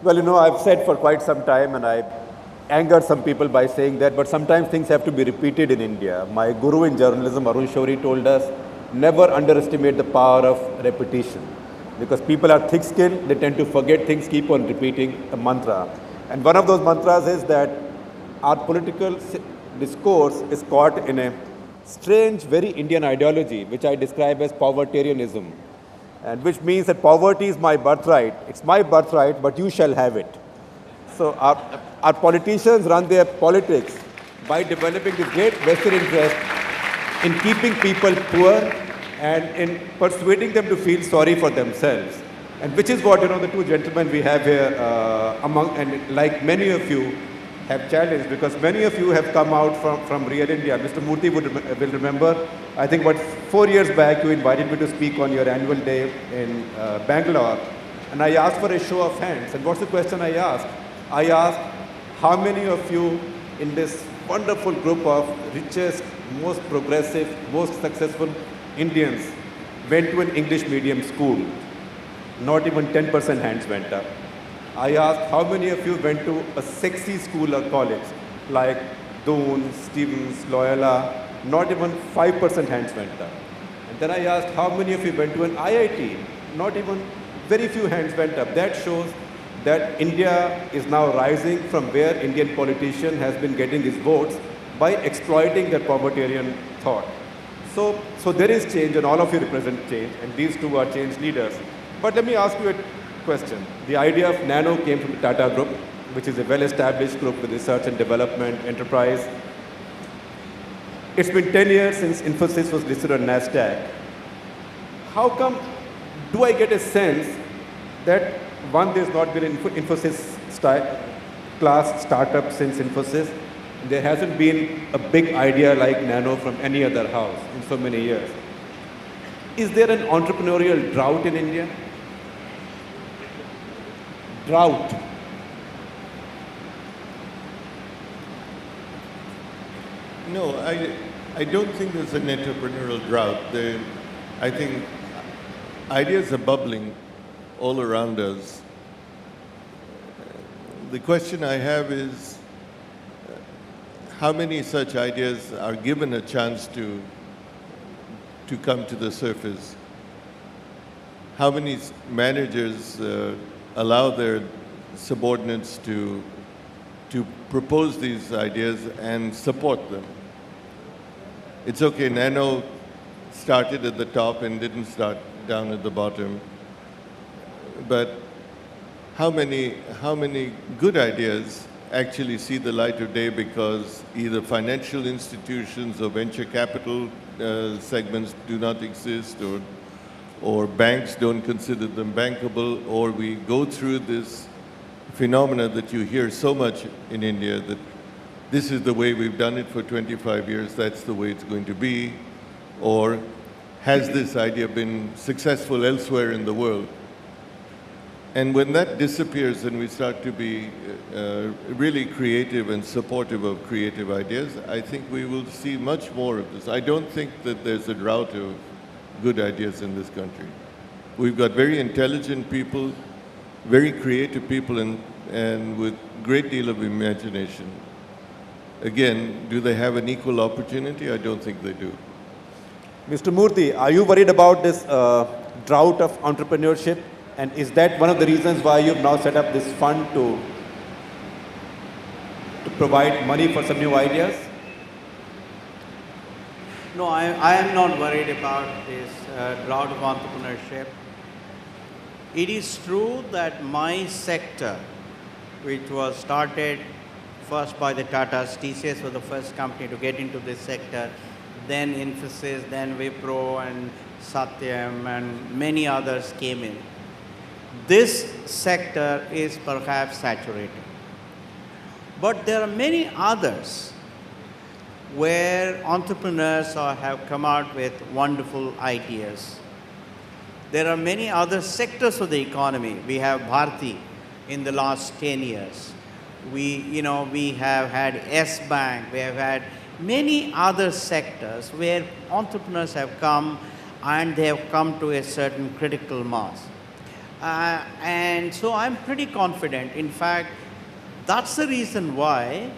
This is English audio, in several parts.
Well, I've said for quite some time, and I angered some people by saying that, but sometimes things have to be repeated in India. My guru in journalism, Arun Shourie, told us never underestimate the power of repetition. Because people are thick skinned, they tend to forget things, keep on repeating a mantra. And one of those mantras is that our political discourse is caught in a strange, very Indian ideology, which I describe as povertarianism, and which means that poverty is my birthright. It's my birthright, but you shall have it. So our politicians run their politics by developing this great vested interest in keeping people poor and in persuading them to feel sorry for themselves. And which is what, the two gentlemen we have here and like many of you have challenged, because many of you have come out from real India. Mr. Murthy will remember, I think about 4 years back, you invited me to speak on your annual day in Bangalore. And I asked for a show of hands. And what's the question I asked? I asked, how many of you in this wonderful group of richest, most progressive, most successful Indians went to an English medium school? Not even 10% hands went up. I asked, how many of you went to a sexy school or college like Doon, Stevens, Loyola? Not even 5% hands went up. And then I asked, how many of you went to an IIT? Not even very few hands went up. That shows that India is now rising from where Indian politician has been getting his votes by exploiting their povertarian thought. So there is change, and all of you represent change, and these two are change leaders. But let me ask you a question. The idea of Nano came from the Tata Group, which is a well-established group with research and development enterprise. It's been 10 years since Infosys was listed on NASDAQ. How come, do I get a sense that, one, there's not been an Infosys class startup since Infosys? There hasn't been a big idea like Nano from any other house in so many years. Is there an entrepreneurial drought in India? Drought. No, I don't think there's an entrepreneurial drought. I think ideas are bubbling all around us. The question I have is, how many such ideas are given a chance to come to the surface? How many managers allow their subordinates to propose these ideas and support them? It's okay, Nano started at the top and didn't start down at the bottom. But how many good ideas actually see the light of day because either financial institutions or venture capital segments do not exist, or banks don't consider them bankable, or we go through this phenomena that you hear so much in India, that this is the way we've done it for 25 years, that's the way it's going to be, or has this idea been successful elsewhere in the world? And when that disappears and we start to be really creative and supportive of creative ideas, I think we will see much more of this. I don't think that there's a drought of good ideas in this country. We've got very intelligent people, very creative people, and with great deal of imagination. Again, do they have an equal opportunity? I don't think they do. Mr. Murthy, are you worried about this drought of entrepreneurship? And is that one of the reasons why you've now set up this fund to provide money for some new ideas? No, I am not worried about this drought of entrepreneurship. It is true that my sector, which was started first by the Tatas, TCS was the first company to get into this sector, then Infosys, then Wipro and Satyam and many others came in. This sector is perhaps saturated. But there are many others where entrepreneurs have come out with wonderful ideas. There are many other sectors of the economy. We have Bharti in the last 10 years. We have had S-Bank. We have had many other sectors where entrepreneurs have come and they have come to a certain critical mass. And so I'm pretty confident. In fact, that's the reason why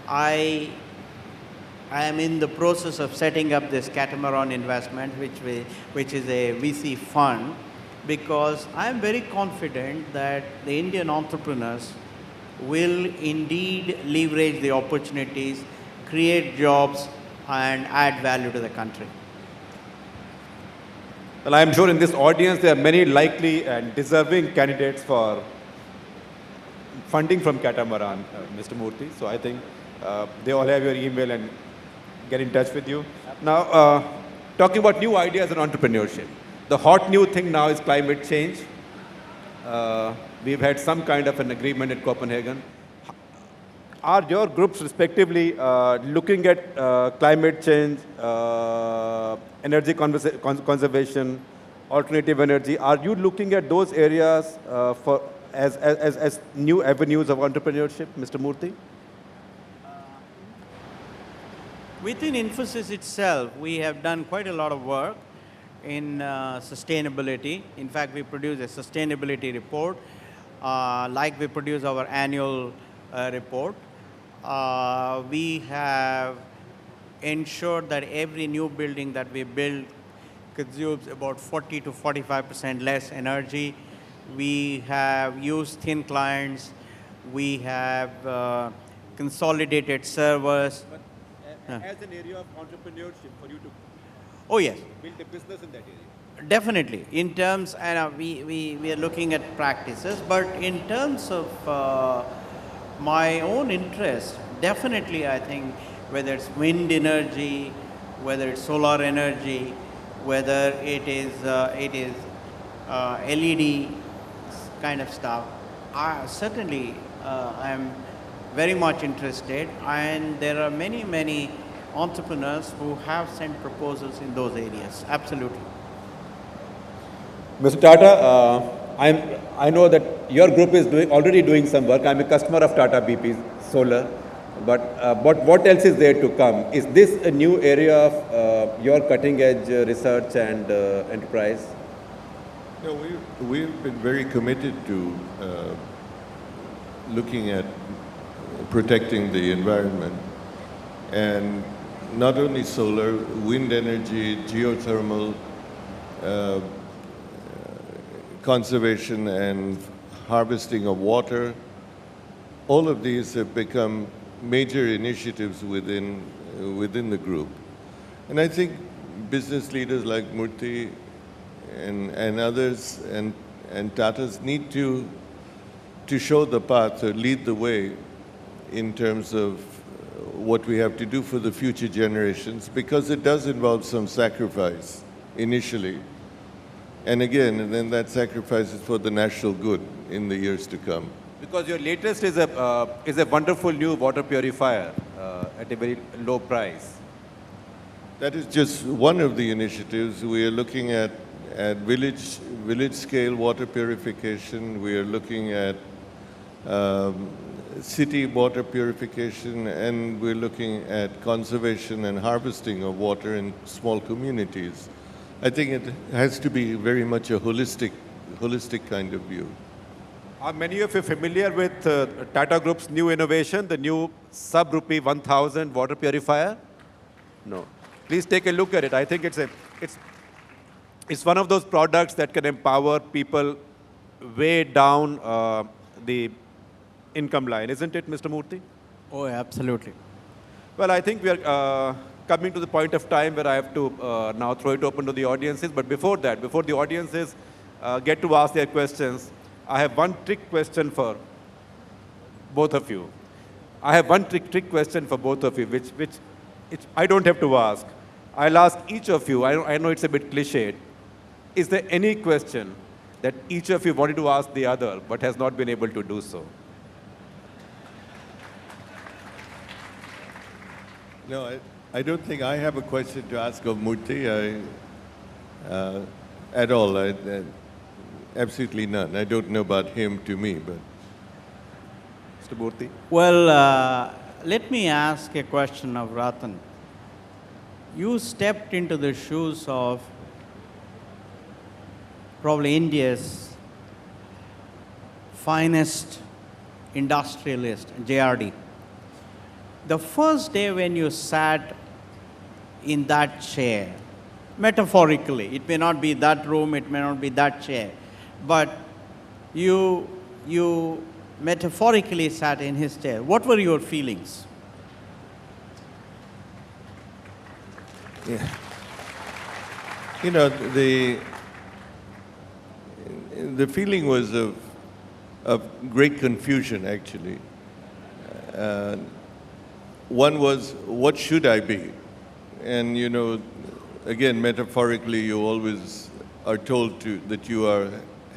I am in the process of setting up this catamaran investment, which is a VC fund, because I am very confident that the Indian entrepreneurs will indeed leverage the opportunities, create jobs, and add value to the country. Well, I am sure in this audience there are many likely and deserving candidates for funding from Catamaran, Mr. Murthy. So I think they all have your email and get in touch with you. Now, talking about new ideas and entrepreneurship. The hot new thing now is climate change. We've had some kind of an agreement in Copenhagen. Are your groups respectively looking at climate change, energy conservation, alternative energy? Are you looking at those areas as new avenues of entrepreneurship, Mr. Murthy? Within Infosys itself, we have done quite a lot of work in sustainability. In fact, we produce a sustainability report, like we produce our annual report. We have ensured that every new building that we build consumes about 40 to 45% less energy. We have used thin clients. We have consolidated servers. But as an area of entrepreneurship for you to Oh, yes. build a business in that area? Definitely. In terms, and we are looking at practices, but in terms of my own interest, definitely I think whether it's wind energy, whether it's solar energy, whether it is LED kind of stuff, certainly I am very much interested, and there are many entrepreneurs who have sent proposals in those areas. Absolutely. Mr. Tata, I know that your group is already doing some work. I'm a customer of Tata BP Solar, but what else is there to come? Is this a new area of your cutting-edge research and enterprise? No, we've been very committed to looking at protecting the environment, and not only solar, wind energy, geothermal, conservation and harvesting of water. All of these have become major initiatives within the group. And I think business leaders like Murthy and others and Tatas need to show the path, to lead the way in terms of what we have to do for the future generations, because it does involve some sacrifice initially. And again, and then that sacrifice is for the national good in the years to come. Because your latest is a wonderful new water purifier at a very low price. That is just one of the initiatives. We are looking at village scale water purification. We are looking at city water purification, and we're looking at conservation and harvesting of water in small communities. I think it has to be very much a holistic kind of view. Are many of you familiar with Tata Group's new innovation, the new sub-rupee 1000 water purifier? No. Please take a look at it. I think it's one of those products that can empower people way down the income line, isn't it, Mr. Murthy? Oh, absolutely. Well, I think we are coming to the point of time where I have to now throw it open to the audiences. But before that, before the audiences get to ask their questions, I have one trick question for both of you. I have one trick question for both of you, which I don't have to ask. I'll ask each of you. I know it's a bit cliched. Is there any question that each of you wanted to ask the other but has not been able to do so? No, I don't think I have a question to ask of Murthy at all. Absolutely none. I don't know about him to me, but. Mr. Murthy? Well, let me ask a question of Ratan. You stepped into the shoes of probably India's finest industrialist, JRD. The first day when you sat in that chair, metaphorically, it may not be that room, it may not be that chair, but you metaphorically sat in his chair. What were your feelings? Yeah. You know, the feeling was of great confusion, actually. One was, what should I be? And, you know, again, metaphorically, you always are told that you are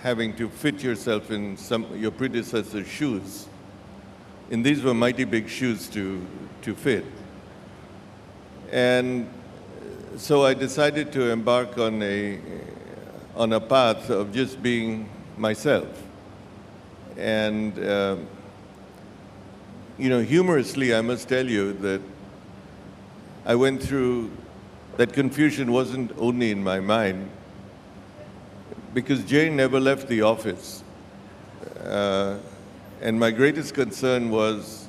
having to fit yourself in your predecessor's shoes. And these were mighty big shoes to fit. And so I decided to embark on a path of just being myself. And, you know, humorously, I must tell you that I went through, that confusion wasn't only in my mind, because Jay never left the office. And my greatest concern was,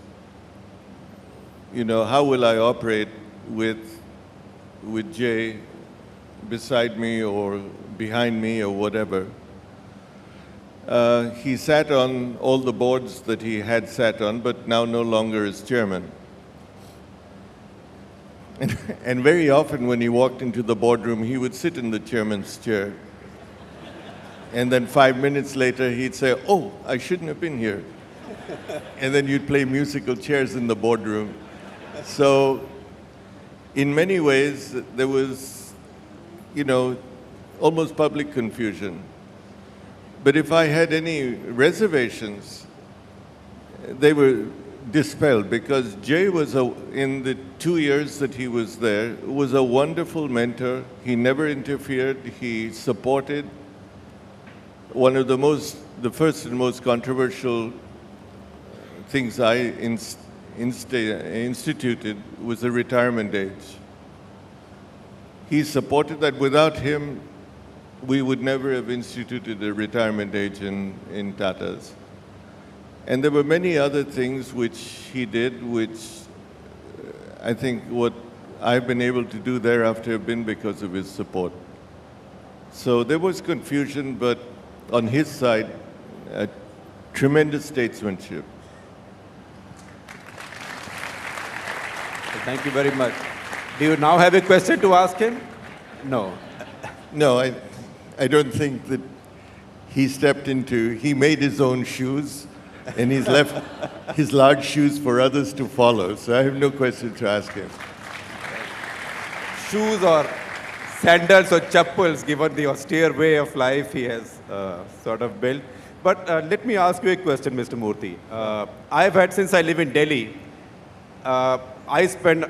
you know, how will I operate with Jay beside me or behind me or whatever. He sat on all the boards that he had sat on, but now no longer is chairman. And very often when he walked into the boardroom, he would sit in the chairman's chair. And then 5 minutes later, he'd say, "Oh, I shouldn't have been here." And then you'd play musical chairs in the boardroom. So in many ways, there was, you know, almost public confusion. But if I had any reservations, they were dispelled, because Jay was, in the 2 years that he was there, was a wonderful mentor. He never interfered. He supported. One of the first and most controversial things I instituted was the retirement age. He supported that. Without him, we would never have instituted a retirement age in Tata's. And there were many other things which he did, which I think what I've been able to do thereafter have been because of his support. So there was confusion, but on his side, tremendous statesmanship. Thank you very much. Do you now have a question to ask him? No. No, I don't think that he made his own shoes, and he's left his large shoes for others to follow. So I have no question to ask him. Shoes or sandals or chappals, given the austere way of life he has sort of built. But let me ask you a question, Mr. Murthy. I've had, since I live in Delhi, I spend,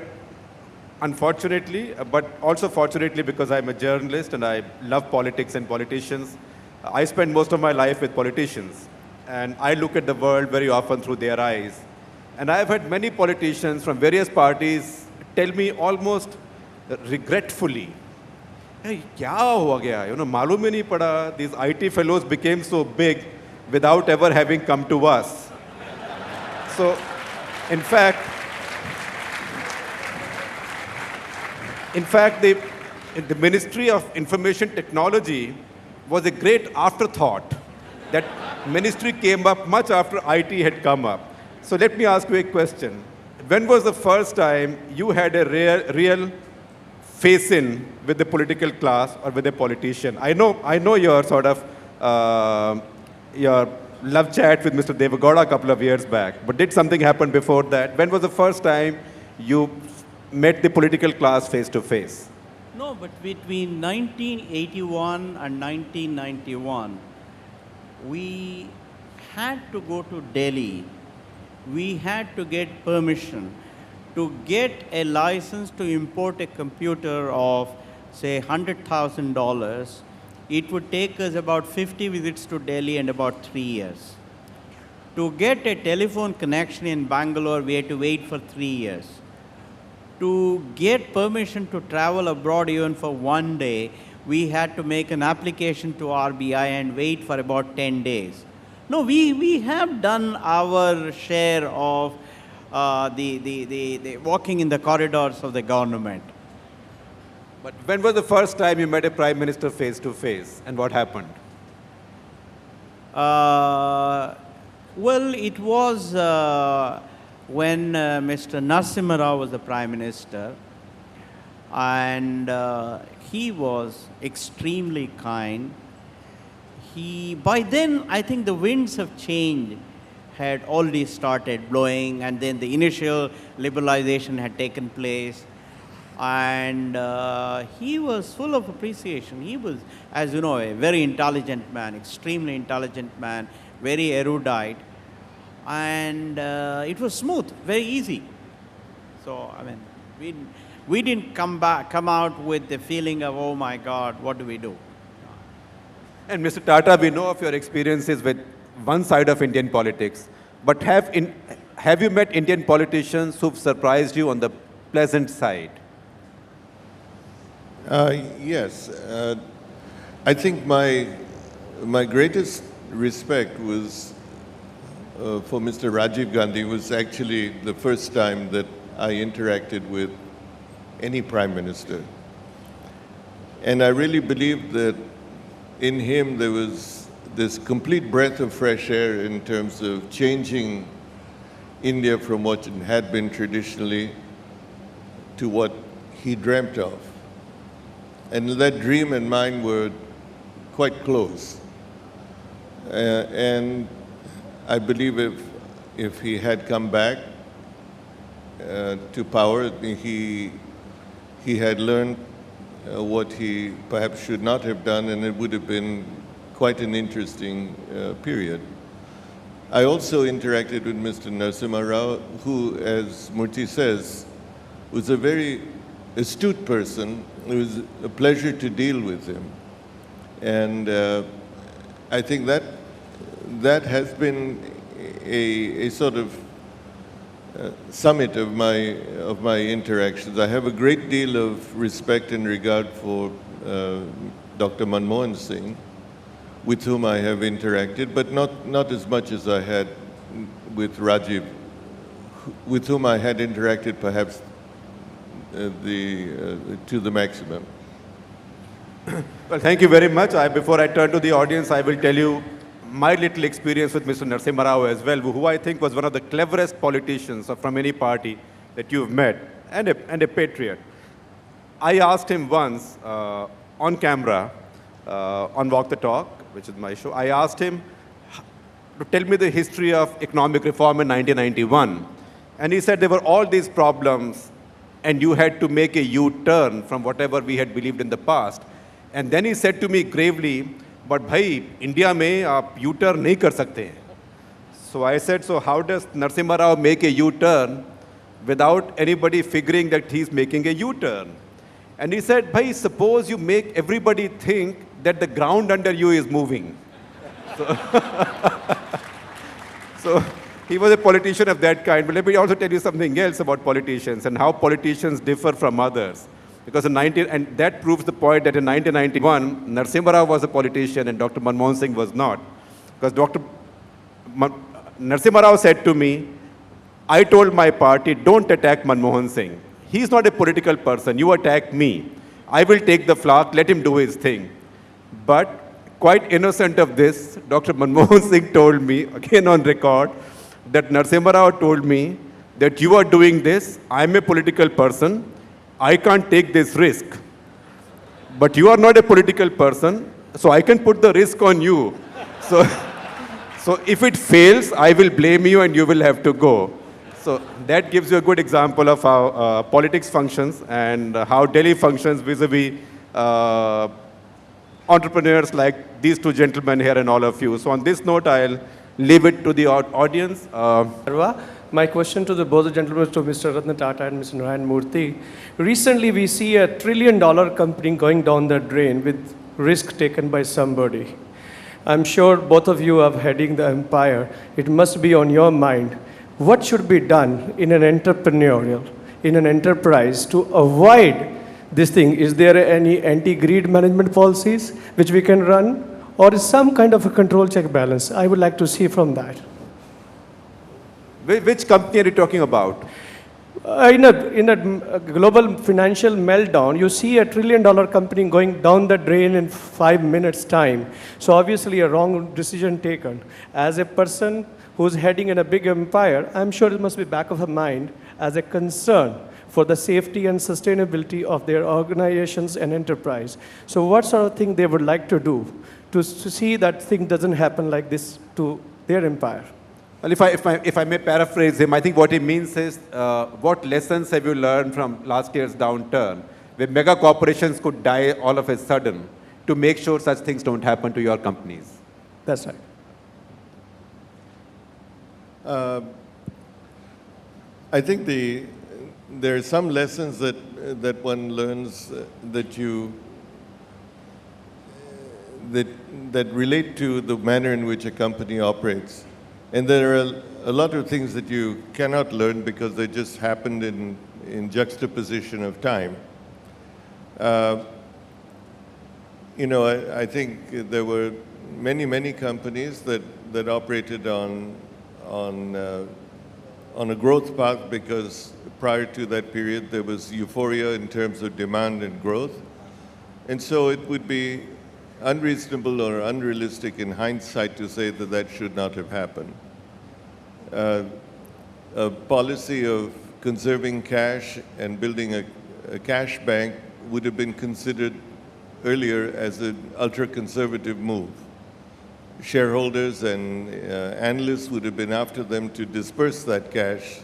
unfortunately, but also fortunately, because I'm a journalist and I love politics and politicians, I spend most of my life with politicians. And I look at the world very often through their eyes. And I've had many politicians from various parties tell me almost regretfully, "Hey, kya hua gaya? You know, malum hi nahi pada. These IT fellows became so big without ever having come to us." So, in fact, the Ministry of Information Technology was a great afterthought. That ministry came up much after IT had come up. So let me ask you a question. When was the first time you had a real face-in with the political class or with a politician? I know your sort of your love chat with Mr. Devagowda a couple of years back, but did something happen before that? When was the first time you met the political class face to face? No, but between 1981 and 1991, we had to go to Delhi. We had to get permission to get a license to import a computer of, say, $100,000. It would take us about 50 visits to Delhi and about 3 years. To get a telephone connection in Bangalore, we had to wait for 3 years. To get permission to travel abroad even for 1 day, we had to make an application to RBI and wait for about 10 days. No, we have done our share of the walking in the corridors of the government. But when was the first time you met a prime minister face to face, and what happened? Well, it was when Mr. Narasimha Rao was the Prime Minister, and he was extremely kind. By then, I think the winds of change had already started blowing, and then the initial liberalization had taken place. And he was full of appreciation. He was, as you know, a very intelligent man, extremely intelligent man, very erudite. And it was smooth, very easy. So, I mean, we didn't come out with the feeling of, oh my God, what do we do? And Mr. Tata, we know of your experiences with one side of Indian politics, but have you met Indian politicians who've surprised you on the pleasant side? Yes. I think my greatest respect was for Mr. Rajiv Gandhi. It was actually the first time that I interacted with any prime minister. And I really believed that in him there was this complete breath of fresh air in terms of changing India from what it had been traditionally to what he dreamt of. And that dream and mine were quite close. And I believe if he had come back to power, he had learned what he perhaps should not have done, and it would have been quite an interesting period. I also interacted with Mr. Narasimha Rao, who, as Murthy says, was a very astute person. It was a pleasure to deal with him. And I think that has been a sort of summit of my interactions. I have a great deal of respect and regard for Dr. Manmohan Singh, with whom I have interacted, but not as much as I had with Rajiv, with whom I had interacted perhaps to the maximum. Well, thank you very much. Before I turn to the audience, I will tell you my little experience with Mr. Narasimha Rao as well, who I think was one of the cleverest politicians from any party that you've met, and a patriot. I asked him once on camera, on Walk the Talk, which is my show, I asked him to tell me the history of economic reform in 1991. And he said there were all these problems and you had to make a U-turn from whatever we had believed in the past. And then he said to me gravely, but bhai, India mein aap U-turn nahi kar sakte hain. So I said, so how does Narasimha Rao make a U-turn without anybody figuring that he's making a U-turn? And he said, bhai, suppose you make everybody think that the ground under you is moving. So he was a politician of that kind. But let me also tell you something else about politicians and how politicians differ from others. Because and that proves the point that in 1991, Narasimha Rao was a politician and Dr. Manmohan Singh was not. Because Narasimha Rao said to me, I told my party, don't attack Manmohan Singh. He's not a political person. You attack me. I will take the flak, let him do his thing. But quite innocent of this, Dr. Manmohan Singh told me, again on record, that Narasimha Rao told me that you are doing this, I'm a political person, I can't take this risk. But you are not a political person, so I can put the risk on you. So if it fails, I will blame you and you will have to go. So that gives you a good example of how politics functions and how Delhi functions vis-a-vis entrepreneurs like these two gentlemen here and all of you. So on this note, I'll leave it to the audience. My question to both the gentlemen, to Mr. Ratan Tata and Mr. Narayana Murthy. Recently, we see $1 trillion company going down the drain with risk taken by somebody. I'm sure both of you are heading the empire. It must be on your mind. What should be done in an entrepreneurial, in an enterprise to avoid this thing? Is there any anti-greed management policies which we can run? or is some kind of a control check balance? I would like to see from that. Which company are you talking about? In a global financial meltdown, you see a $1 trillion company going down the drain in 5 minutes' time. So obviously a wrong decision taken. As a person who's heading in a big empire, I'm sure it must be back of her mind as a concern for the safety and sustainability of their organizations and enterprise. So what sort of thing they would like to do to see that thing doesn't happen like this to their empire? Well, if I may paraphrase him, I think what he means is, what lessons have you learned from last year's downturn, where mega corporations could die all of a sudden, to make sure such things don't happen to your companies? That's right. I think there are some lessons that one learns that relate to the manner in which a company operates. And there are a lot of things that you cannot learn because they just happened in juxtaposition of time. I think there were many companies that operated on a growth path because prior to that period there was euphoria in terms of demand and growth. And so it would be unreasonable or unrealistic in hindsight to say that that should not have happened. A policy of conserving cash and building a cash bank would have been considered earlier as an ultra-conservative move. Shareholders and analysts would have been after them to disperse that cash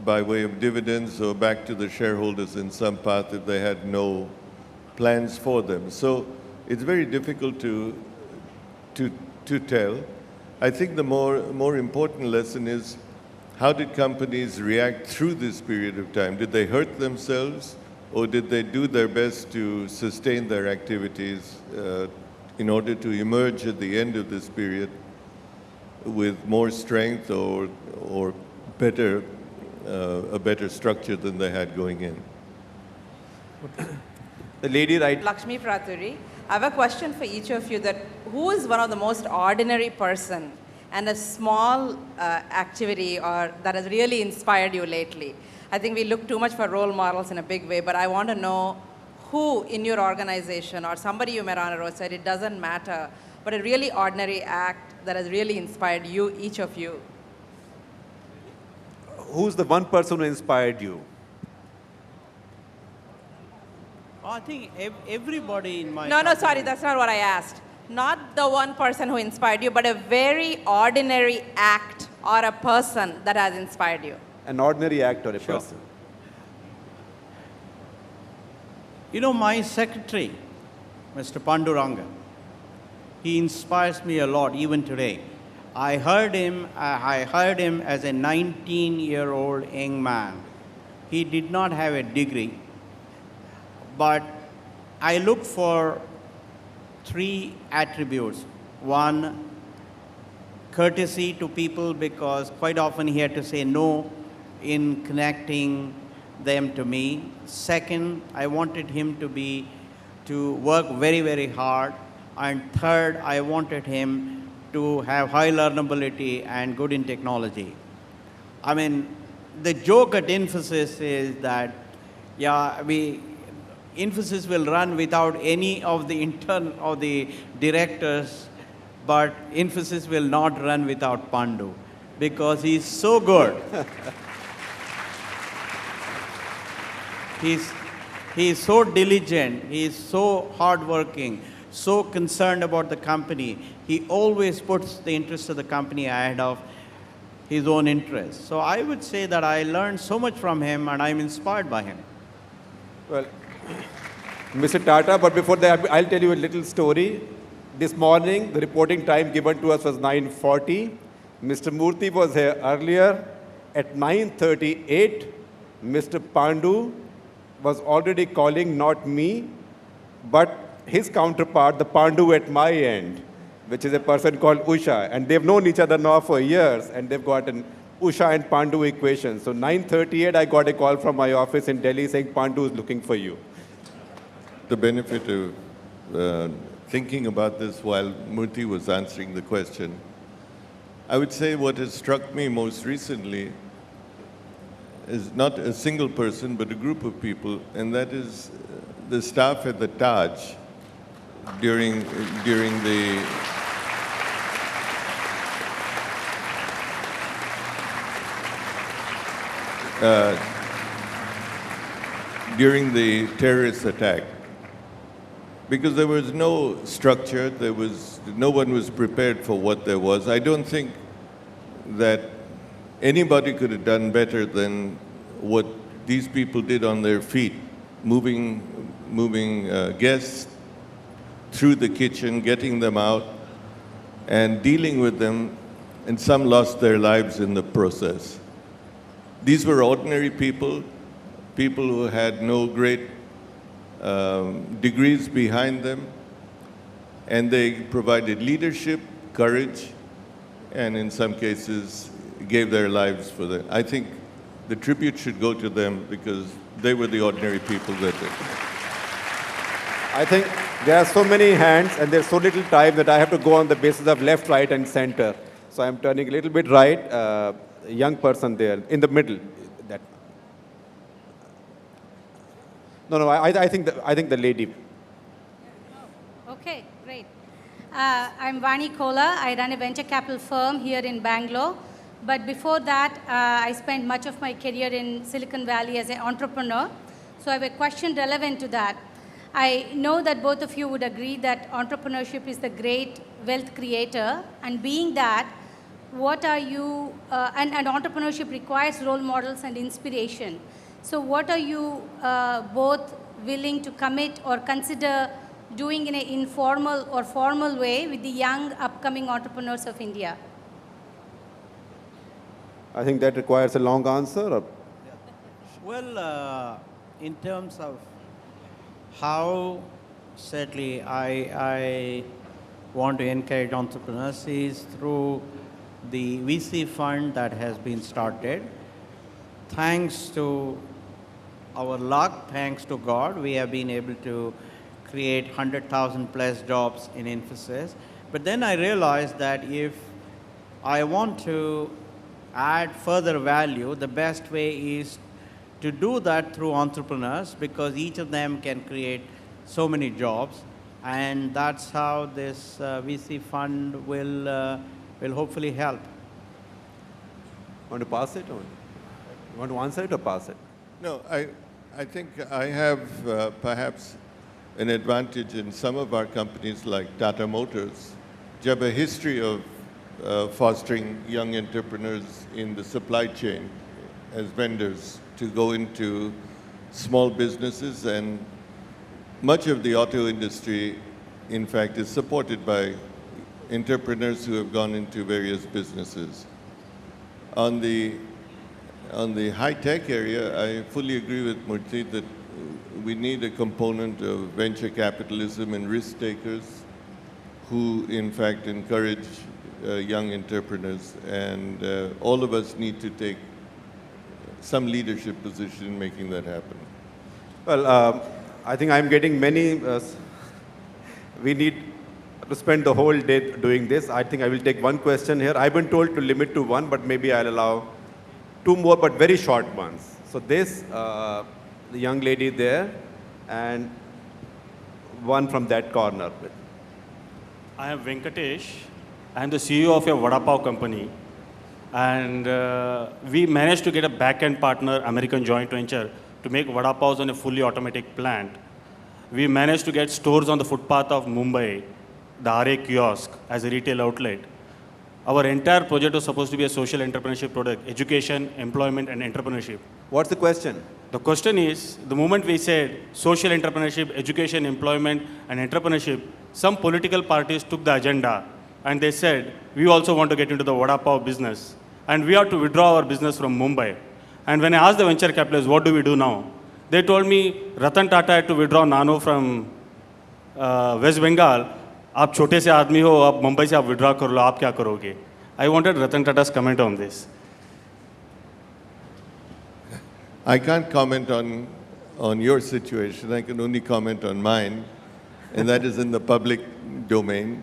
by way of dividends or back to the shareholders in some path if they had no plans for them. So it's very difficult to tell. I think the more important lesson is, how did companies react through this period of time? Did they hurt themselves, or did they do their best to sustain their activities in order to emerge at the end of this period with more strength or a better structure than they had going in? The lady right. Lakshmi Praturi, I have a question for each of you, that who is one of the most ordinary person and a small activity or that has really inspired you lately? I think we look too much for role models in a big way, but I want to know who in your organization or somebody you met on a road said it doesn't matter, but a really ordinary act that has really inspired you, each of you. Who's the one person who inspired you? I think everybody in my No, company. sorry, that's not what I asked. Not the one person who inspired you, but a very ordinary act or a person that has inspired you. An ordinary act or a Sure. person? My secretary, Mr. Panduranga, he inspires me a lot even today. I hired him as a 19-year-old young man. He did not have a degree, but I look for 3 attributes. One, courtesy to people, because quite often he had to say no in connecting them to me. Second, I wanted him to work very, very hard. And third, I wanted him to have high learnability and good in technology. I mean, the joke at Infosys is that, Infosys will run without any of the directors, but Infosys will not run without Pandu, because he's so good. He's so diligent, he's so hardworking, so concerned about the company. He always puts the interest of the company ahead of his own interests. So I would say that I learned so much from him and I'm inspired by him. Well, Mr. Tata, but before that, I'll tell you a little story. This morning, the reporting time given to us was 9:40. Mr. Murthy was here earlier. At 9:38, Mr. Pandu was already calling not me, but his counterpart, the Pandu at my end, which is a person called Usha. And they've known each other now for years, and they've got an Usha and Pandu equation. So 9:38, I got a call from my office in Delhi saying Pandu is looking for you. The benefit of thinking about this while Murthy was answering the question. I would say what has struck me most recently is not a single person, but a group of people, and that is the staff at the Taj during the during the terrorist attack. Because there was no structure, no one was prepared for what there was. I don't think that anybody could have done better than what these people did on their feet, moving guests through the kitchen, getting them out, and dealing with them, and some lost their lives in the process. These were ordinary people, people who had no great degrees behind them, and they provided leadership, courage, and in some cases gave their lives for them. I think the tribute should go to them because they were the ordinary people that did. I think there are so many hands and there's so little time that I have to go on the basis of left, right, and center. So I'm turning a little bit right. Young person there in the middle. That. No. I think the lady. Okay, great. I'm Vani Kola. I run a venture capital firm here in Bangalore. But before that, I spent much of my career in Silicon Valley as an entrepreneur. So I have a question relevant to that. I know that both of you would agree that entrepreneurship is the great wealth creator. And being that, what are you, and entrepreneurship requires role models and inspiration. So what are you both willing to commit or consider doing in an informal or formal way with the young upcoming entrepreneurs of India? I think that requires a long answer. Or? Well, in terms of how certainly I want to encourage entrepreneurs is through the VC fund that has been started. Thanks to our luck, thanks to God, we have been able to create 100,000 plus jobs in Infosys. But then I realized that if I want to add further value, the best way is to do that through entrepreneurs because each of them can create so many jobs. And that's how this VC fund will hopefully help. Want to pass it on? You want to answer it or pass it? No, I think I have perhaps an advantage in some of our companies like Tata Motors, which have a history of fostering young entrepreneurs in the supply chain as vendors to go into small businesses, and much of the auto industry, in fact, is supported by entrepreneurs who have gone into various businesses. On the high-tech area, I fully agree with Murthy that we need a component of venture capitalism and risk takers who, in fact, encourage young entrepreneurs. And all of us need to take some leadership position in making that happen. Well, I think I'm getting many. We need to spend the whole day doing this. I think I will take one question here. I've been told to limit to one, but maybe I'll allow two more, but very short ones. So this, the young lady there, and one from that corner. I am Venkatesh. I am the CEO of a Vada Pav company. And we managed to get a back-end partner, American joint venture, to make Vada Pavs on a fully automatic plant. We managed to get stores on the footpath of Mumbai, the RA kiosk, as a retail outlet. Our entire project was supposed to be a social entrepreneurship product, education, employment, and entrepreneurship. What's the question? The question is, the moment we said social entrepreneurship, education, employment, and entrepreneurship, some political parties took the agenda and they said, we also want to get into the Vada Pav business. And we have to withdraw our business from Mumbai. And when I asked the venture capitalists, what do we do now? They told me, Ratan Tata had to withdraw Nano from West Bengal. आप छोटे से आदमी हो, आप मुंबई से आप withdraw कर लो, आप क्या करोगे? I wanted Ratan Tata's comment on this. I can't comment on your situation. I can only comment on mine, and that is in the public domain.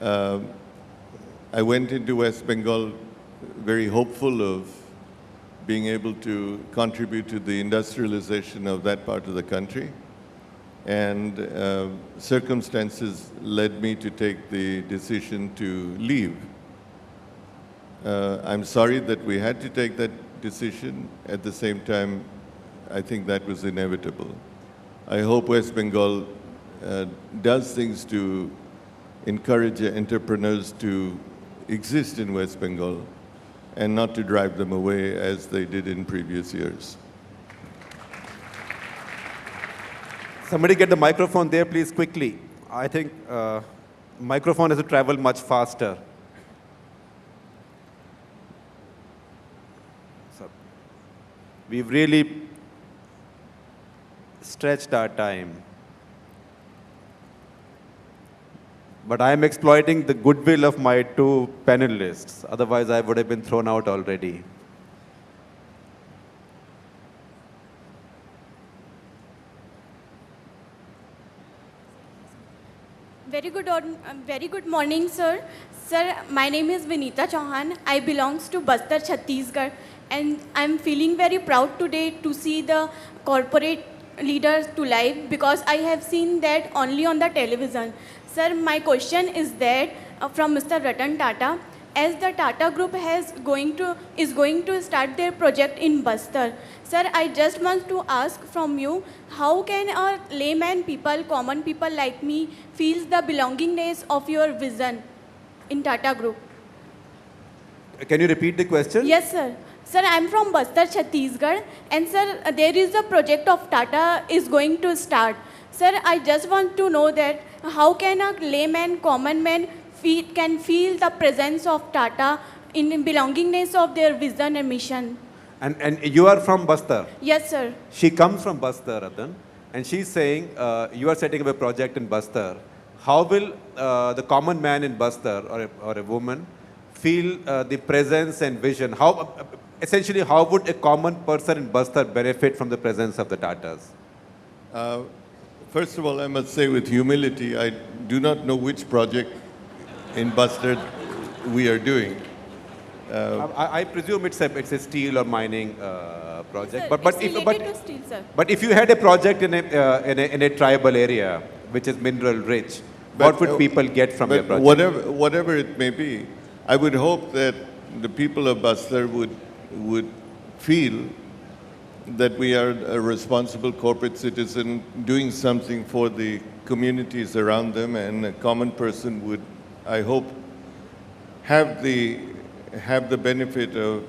I went into West Bengal very hopeful of being able to contribute to the industrialization of that part of the country. And circumstances led me to take the decision to leave. I'm sorry that we had to take that decision. At the same time, I think that was inevitable. I hope West Bengal does things to encourage entrepreneurs to exist in West Bengal and not to drive them away as they did in previous years. Somebody get the microphone there, please, quickly. I think microphone has to travel much faster. So we've really stretched our time. But I am exploiting the goodwill of my two panelists. Otherwise, I would have been thrown out already. Very good morning, sir. Sir, my name is Vinita Chauhan. I belongs to Bastar, Chhattisgarh, and I'm feeling very proud today to see the corporate leaders to live because I have seen that only on the television. Sir, my question is that from Mr. Ratan Tata, as the Tata Group is going to start their project in Bastar. Sir, I just want to ask from you, how can a layman people, common people like me, feel the belongingness of your vision in Tata Group? Can you repeat the question? Yes, sir. Sir, I'm from Bastar, Chhattisgarh, and sir, there is a project of Tata is going to start. Sir, I just want to know that how can a layman, common man can feel the presence of Tata in belongingness of their vision and mission? And you are from Bastar? Yes, sir. She comes from Bastar, Ratan, and she's saying you are setting up a project in Bastar. How will the common man in Bastar or a woman feel the presence and vision? Essentially, how would a common person in Bastar benefit from the presence of the Tatas? First of all, I must say with humility, I do not know which project in Bastar we are doing. I presume it's a steel or mining project. Sir, it's related to steel, sir. But if you had a project in a tribal area, which is mineral rich, what would people get from your project? Whatever it may be, I would hope that the people of Bastar would feel that we are a responsible corporate citizen doing something for the communities around them, and a common person would, I hope, have the benefit of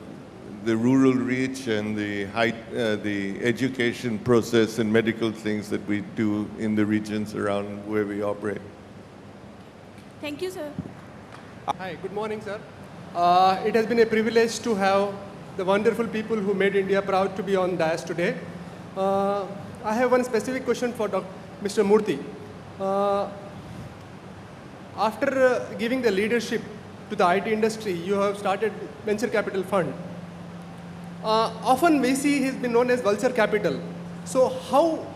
the rural reach and the education process and medical things that we do in the regions around where we operate. Thank you, sir. Hi, good morning, sir. It has been a privilege to have the wonderful people who made India proud to be on dais today. I have one specific question for Mr. Murthy. After giving the leadership to the IT industry, you have started venture capital fund. Often we see he's been known as vulture capital. So how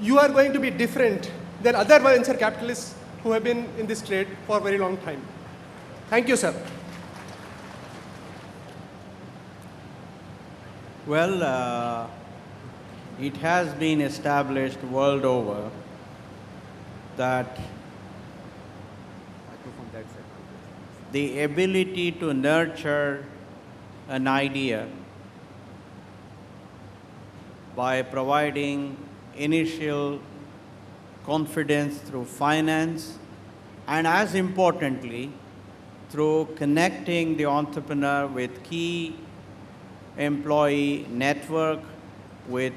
you are going to be different than other venture capitalists who have been in this trade for a very long time? Thank you, sir. Well, it has been established world over that the ability to nurture an idea by providing initial confidence through finance, and as importantly, through connecting the entrepreneur with key employee network, with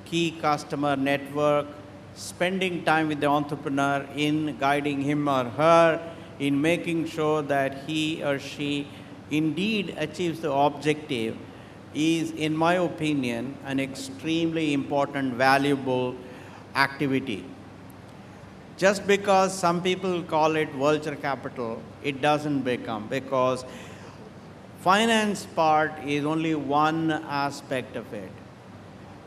key customer network, spending time with the entrepreneur in guiding him or her, in making sure that he or she indeed achieves the objective, is, in my opinion, an extremely important, valuable activity. Just because some people call it vulture capital, it doesn't become, because finance part is only one aspect of it.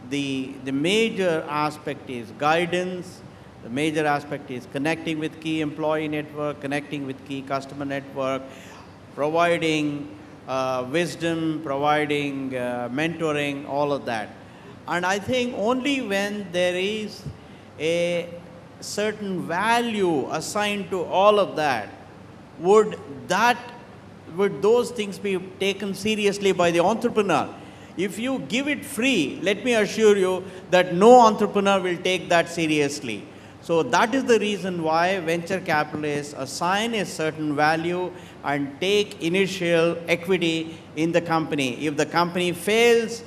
The major aspect is guidance, The major aspect is connecting with key employee network, connecting with key customer network, providing wisdom, providing mentoring, all of that. And I think only when there is a certain value assigned to all of that, would those things be taken seriously by the entrepreneur. If you give it free, let me assure you that no entrepreneur will take that seriously. So that is the reason why venture capitalists assign a certain value and take initial equity in the company. If the company fails,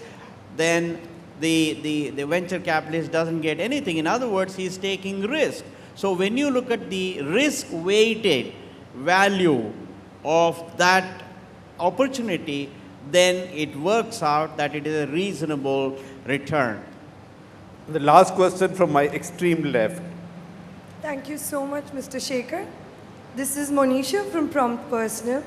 then the venture capitalist doesn't get anything. In other words, he is taking risk. So when you look at the risk-weighted value of that opportunity, then it works out that it is a reasonable return. The last question from my extreme left. Thank you so much, Mr. Shekhar. This is Monisha from Prompt Personal,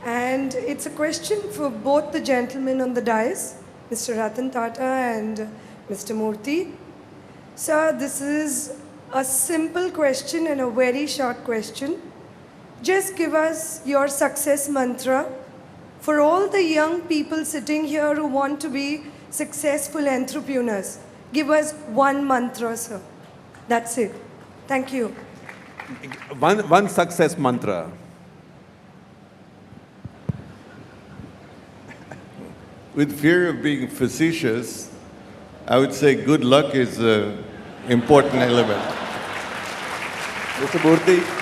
and it's a question for both the gentlemen on the dais, Mr. Ratan Tata and Mr. Murthy. Sir, this is a simple question and a very short question. Just give us your success mantra for all the young people sitting here who want to be successful entrepreneurs. Give us one mantra, sir. That's it. Thank you. One success mantra. With fear of being facetious, I would say good luck is an important element. Mr. Murthy.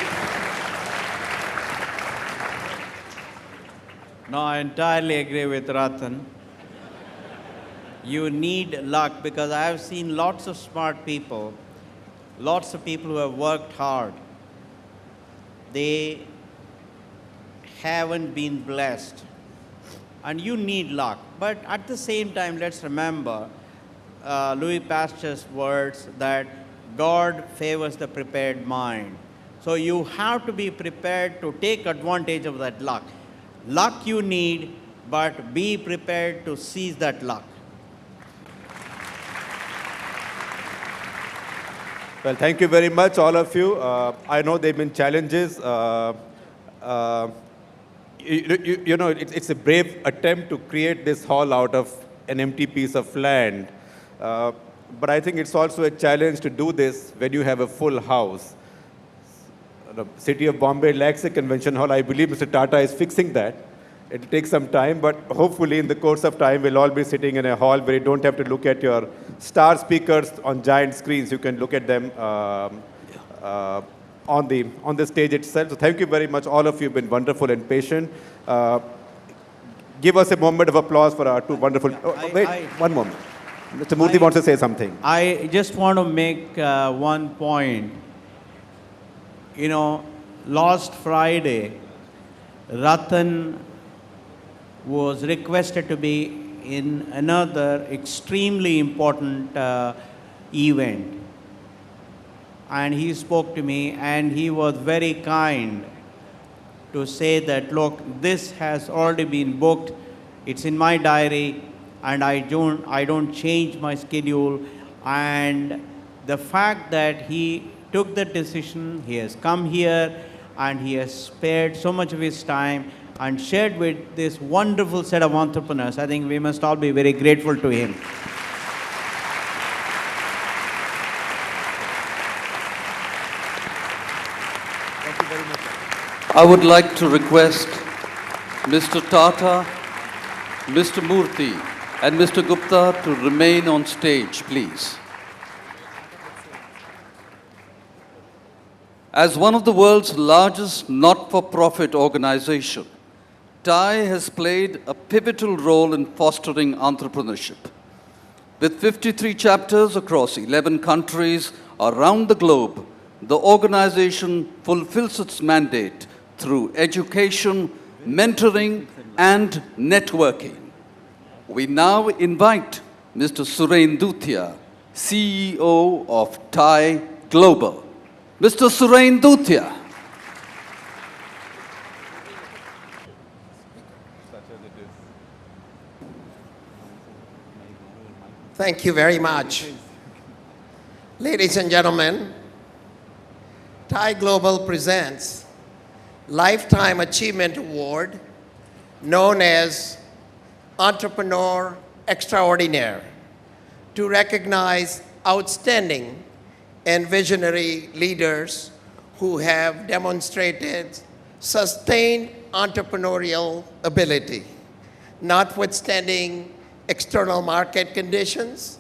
No, I entirely agree with Ratan. You need luck, because I have seen lots of smart people, lots of people who have worked hard. They haven't been blessed. And you need luck. But at the same time, let's remember Louis Pasteur's words that God favors the prepared mind. So you have to be prepared to take advantage of that luck. Luck you need, but be prepared to seize that luck. Well, thank you very much, all of you. I know there have been challenges. You know, it's a brave attempt to create this hall out of an empty piece of land. But I think it's also a challenge to do this when you have a full house. The city of Bombay lacks a convention hall. I believe Mr. Tata is fixing that. It'll take some time, but hopefully in the course of time, we'll all be sitting in a hall where you don't have to look at your star speakers on giant screens. You can look at them on the stage itself. So thank you very much. All of you have been wonderful and patient. Give us a moment of applause for our two wonderful... one moment. Mr. Murthy wants to say something. I just want to make one point. You know, last Friday, Ratan was requested to be in another extremely important event. And he spoke to me, and he was very kind to say that, look, this has already been booked. It's in my diary, and I don't change my schedule. And the fact that he took the decision, he has come here, and he has spared so much of his time and shared with this wonderful set of entrepreneurs. I think we must all be very grateful to him. Thank you very much. I would like to request Mr. Tata, Mr. Murthy, and Mr. Gupta to remain on stage, please. As one of the world's largest not-for-profit organizations, TIE has played a pivotal role in fostering entrepreneurship. With 53 chapters across 11 countries around the globe, the organization fulfills its mandate through education, mentoring, and networking. We now invite Mr. Suren Duthia, CEO of TIE Global. Mr. Suren Duthia. Thank you very much. Ladies and gentlemen, TIE Global presents Lifetime Achievement Award known as Entrepreneur Extraordinaire to recognize outstanding and visionary leaders who have demonstrated sustained entrepreneurial ability, notwithstanding external market conditions,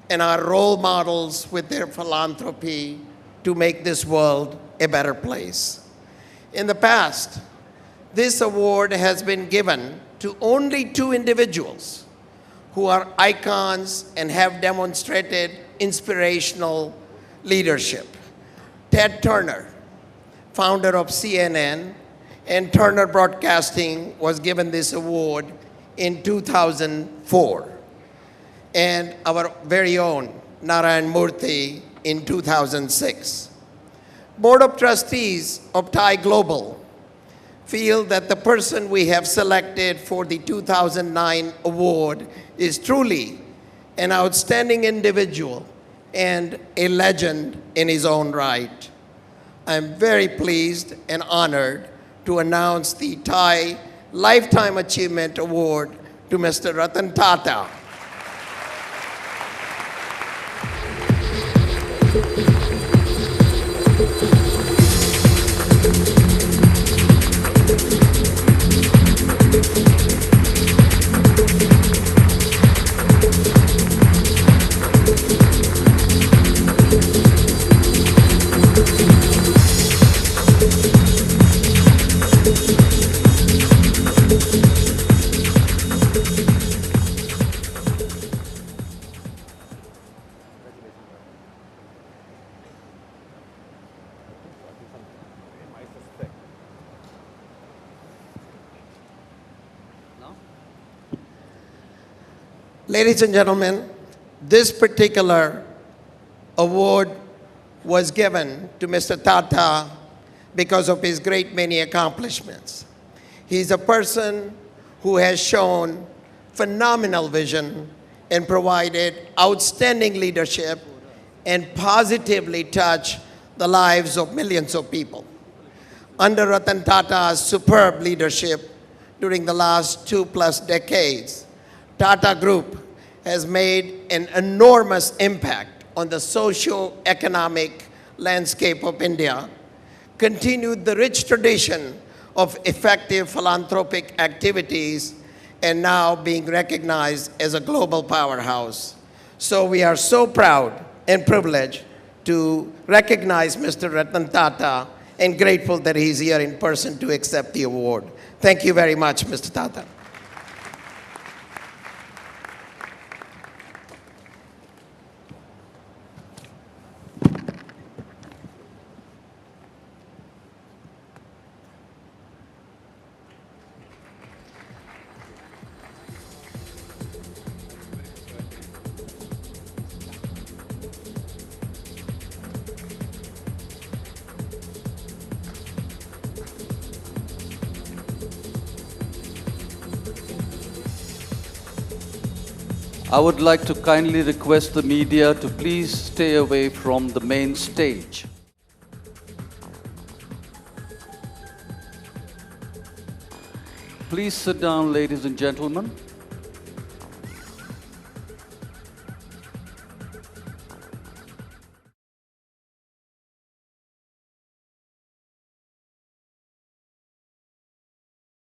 and are role models with their philanthropy to make this world a better place. In the past, this award has been given to only 2 individuals who are icons and have demonstrated inspirational leadership. Ted Turner, founder of CNN, and Turner Broadcasting was given this award in 2004. And our very own Narayana Murthy in 2006. Board of Trustees of TIE Global feel that the person we have selected for the 2009 award is truly an outstanding individual and a legend in his own right. I'm very pleased and honored to announce the TIE Lifetime Achievement Award to Mr. Ratan Tata. Ladies and gentlemen, this particular award was given to Mr. Tata because of his great many accomplishments. He's a person who has shown phenomenal vision and provided outstanding leadership and positively touched the lives of millions of people. Under Ratan Tata's superb leadership during the last 2+ decades, Tata Group has made an enormous impact on the socio-economic landscape of India, continued the rich tradition of effective philanthropic activities, and now being recognized as a global powerhouse. So we are so proud and privileged to recognize Mr. Ratan Tata and grateful that he's here in person to accept the award. Thank you very much, Mr. Tata. I would like to kindly request the media to please stay away from the main stage. Please sit down, ladies and gentlemen.